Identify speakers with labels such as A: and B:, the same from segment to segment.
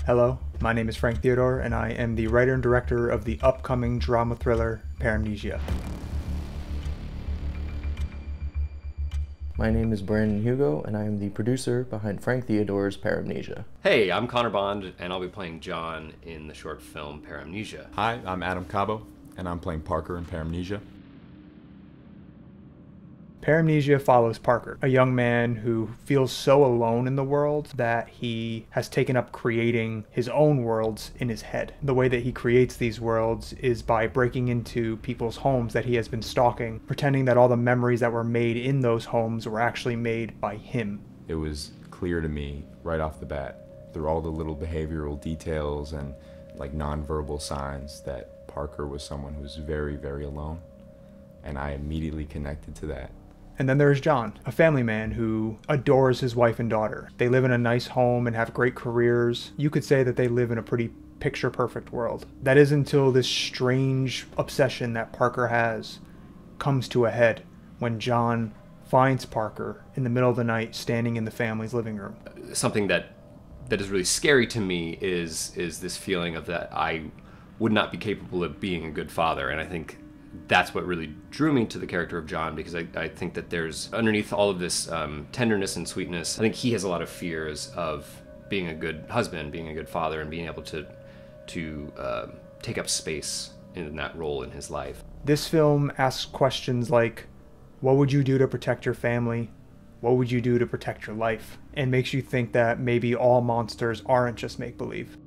A: Hello, my name is Frank Theodore, and I am the writer and director of the upcoming drama thriller Paramnesia.
B: My name is Brandon Hugo, and I am the producer behind Frank Theodore's Paramnesia.
C: Hey, I'm Connor Bond, and I'll be playing John in the short film Paramnesia.
D: Hi, I'm Adam Cabo, and I'm playing Parker in Paramnesia.
A: Paramnesia follows Parker, a young man who feels so alone in the world that he has taken up creating his own worlds in his head. The way that he creates these worlds is by breaking into people's homes that he has been stalking, pretending that all the memories that were made in those homes were actually made by him.
D: It was clear to me right off the bat, through all the little behavioral details and like nonverbal signs, that Parker was someone who was very, very alone. And I immediately connected to that.
A: And then there is John, a family man who adores his wife and daughter. They live in a nice home and have great careers. You could say that they live in a pretty picture-perfect world. That is until this strange obsession that Parker has comes to a head when John finds Parker in the middle of the night standing in the family's living room.
C: Something that is really scary to me is this feeling of that I would not be capable of being a good father, and I think that's what really drew me to the character of John, because I think that there's, underneath all of this tenderness and sweetness, I think he has a lot of fears of being a good husband, being a good father, and being able to take up space in that role in his life.
A: This film asks questions like, what would you do to protect your family? What would you do to protect your life? And makes you think that maybe all monsters aren't just make-believe.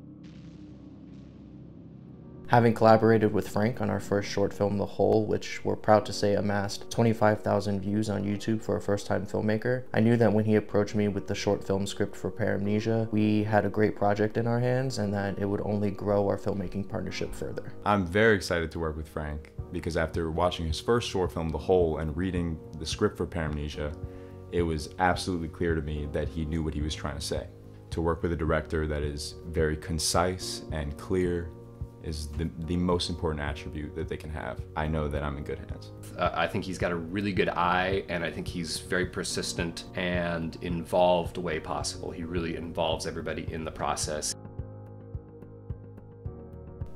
B: Having collaborated with Frank on our first short film, The Hole, which we're proud to say amassed 25,000 views on YouTube for a first-time filmmaker, I knew that when he approached me with the short film script for Paramnesia, we had a great project in our hands and that it would only grow our filmmaking partnership further.
D: I'm very excited to work with Frank because after watching his first short film, The Hole, and reading the script for Paramnesia, it was absolutely clear to me that he knew what he was trying to say. To work with a director that is very concise and clear is the most important attribute that they can have. I know that I'm in good hands.
C: I think he's got a really good eye, and I think he's very persistent and involved the way possible. He really involves everybody in the process.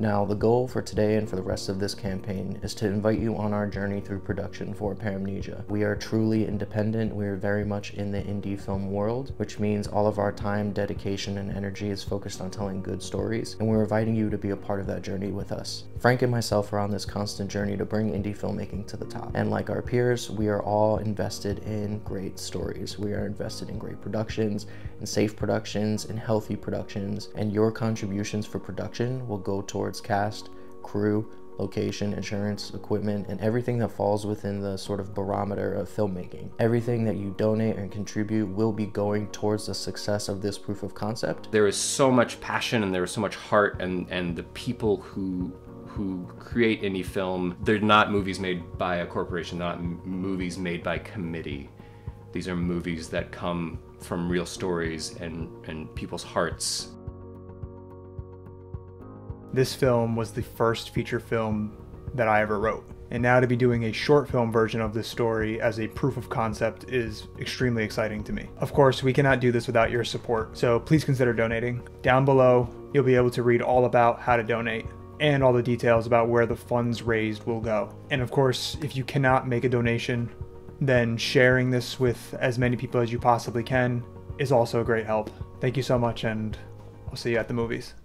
B: Now, the goal for today and for the rest of this campaign is to invite you on our journey through production for Paramnesia. We are truly independent. We are very much in the indie film world, which means all of our time, dedication, and energy is focused on telling good stories, and we're inviting you to be a part of that journey with us. Frank and myself are on this constant journey to bring indie filmmaking to the top. And like our peers, we are all invested in great stories. We are invested in great productions, in safe productions, in healthy productions, and your contributions for production will go towards cast, crew, location, insurance, equipment, and everything that falls within the sort of barometer of filmmaking. Everything that you donate and contribute will be going towards the success of this proof of concept.
C: There is so much passion and there is so much heart, and the people who create indie film, they're not movies made by a corporation, not movies made by committee. These are movies that come from real stories and people's hearts.
A: This film was the first feature film that I ever wrote. And now to be doing a short film version of this story as a proof of concept is extremely exciting to me. Of course, we cannot do this without your support, so please consider donating. Down below, you'll be able to read all about how to donate and all the details about where the funds raised will go. And of course, if you cannot make a donation, then sharing this with as many people as you possibly can is also a great help. Thank you so much, and I'll see you at the movies.